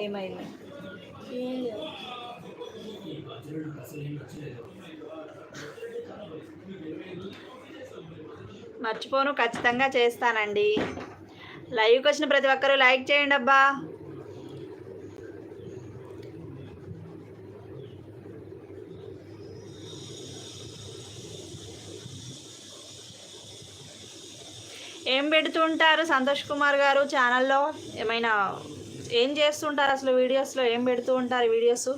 ఏమైంది? మర్చిపోను, ఖచ్చితంగా చేస్తానండి. లైవ్కి వచ్చిన ప్రతి ఒక్కరూ లైక్ చేయండి అబ్బా. ఏం పెడుతూ ఉంటారు సంతోష్ కుమార్ గారు ఛానల్లో? ఏమైనా ఏం చేస్తుంటారు అసలు? వీడియోస్లో ఏం పెడుతూ ఉంటారు వీడియోస్?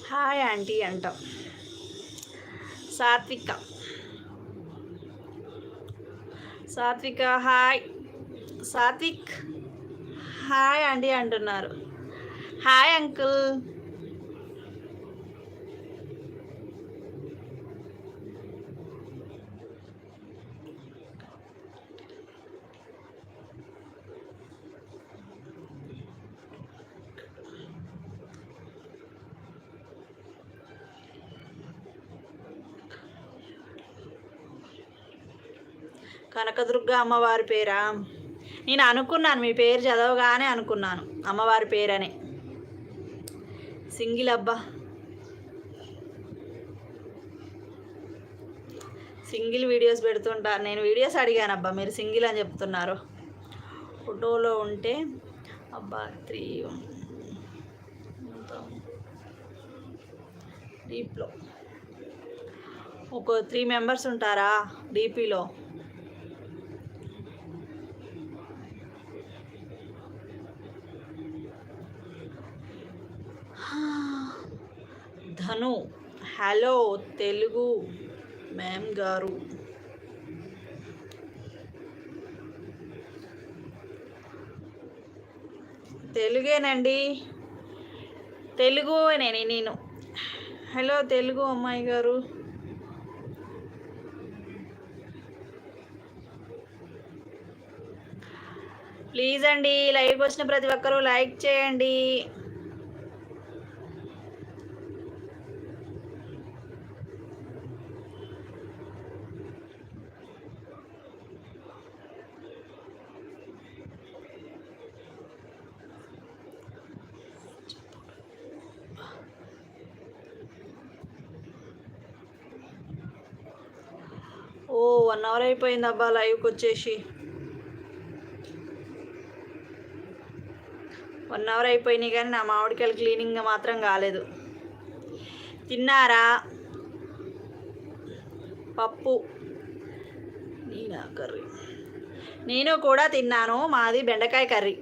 హాయ్ ఆంటీ అంటాం. Satvika hi. Satvik hi aunty అంటున్నారు. Hi uncle. కనకదుర్గ అమ్మవారి పేరా? నేను అనుకున్నాను మీ పేరు చదవగానే అనుకున్నాను అమ్మవారి పేరని. సింగిల్ అబ్బా, సింగిల్ వీడియోస్ పెడుతుంటారు. నేను వీడియోస్ అడిగాను అబ్బా, మీరు సింగిల్ అని చెప్తున్నారు. ఫోటోలో ఉంటే అబ్బా 3 డీప్లో ఒక 3 మెంబర్స్ ఉంటారా డీపీలో? ధను హలో తెలుగు మ్యామ్ గారు. తెలుగేనండి, తెలుగునేనే నేను. హలో తెలుగు అమ్మాయి గారు. ప్లీజ్ అండి, లైవ్కి వచ్చిన ప్రతి ఒక్కరూ లైక్ చేయండి. ఓ 1 అవర్ అయిపోయింది అబ్బా లైవ్కి వచ్చేసి. 1 అవర్ అయిపోయినాయి కానీ నా మామిడికాయలు క్లీనింగ్ మాత్రం కాలేదు. తిన్నారా? పప్పు నేనా కర్రీ? నేను కూడా తిన్నాను, మాది బెండకాయ కర్రీ.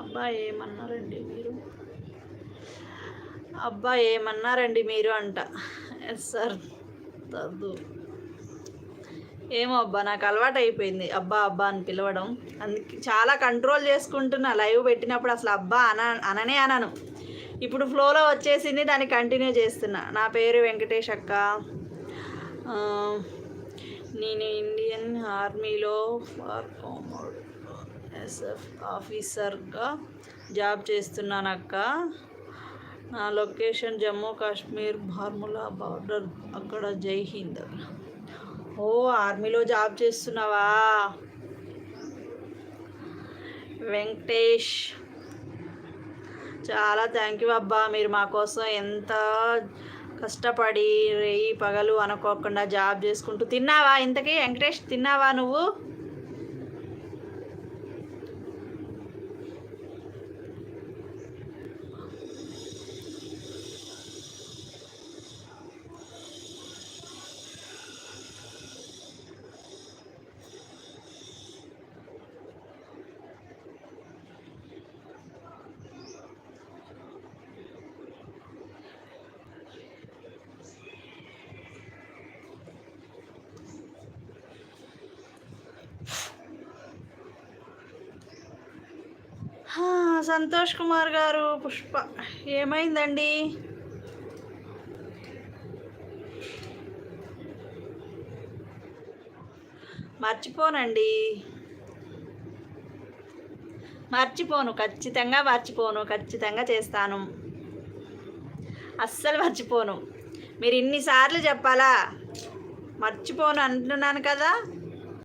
అబ్బా ఏమన్నారండి మీరు? అబ్బా ఏమన్నారండి మీరు అంట. ఎస్ సార్ తద్దు. ఏమో అబ్బా, నాకు అలవాటు అయిపోయింది అబ్బా అబ్బా అని పిలవడం. అందుకే చాలా కంట్రోల్ చేసుకుంటున్నా. లైవ్ పెట్టినప్పుడు అసలు అబ్బా అననే అనను. ఇప్పుడు ఫ్లోలో వచ్చేసింది, దాన్ని కంటిన్యూ చేస్తున్నా. నా పేరు వెంకటేష్ అక్క. నేను ఇండియన్ ఆర్మీలో ఎస్ఎఫ్ ఆఫీసర్గా జాబ్ చేస్తున్నాను అక్క. నా లొకేషన్ జమ్మూ కాశ్మీర్ బార్ములా బార్డర్, అక్కడ జై హింద్. ఓ ఆర్మీలో జాబ్ చేస్తున్నావా వెంకటేష్? చాలా థ్యాంక్ యూ అబ్బా. మీరు మా కోసం ఎంత కష్టపడి రేయి పగలు అనుకోకుండా జాబ్ చేసుకుంటూ. తిన్నావా ఇంతకీ వెంకటేష్? తిన్నావా నువ్వు? సంతోష్ కుమార్ గారు. పుష్ప ఏమైందండి? మర్చిపోనండి, మర్చిపోను, ఖచ్చితంగా మర్చిపోను, ఖచ్చితంగా చేస్తాను, అస్సలు మర్చిపోను. మీరు ఇన్నిసార్లు చెప్పాలా? మర్చిపోను అంటున్నాను కదా.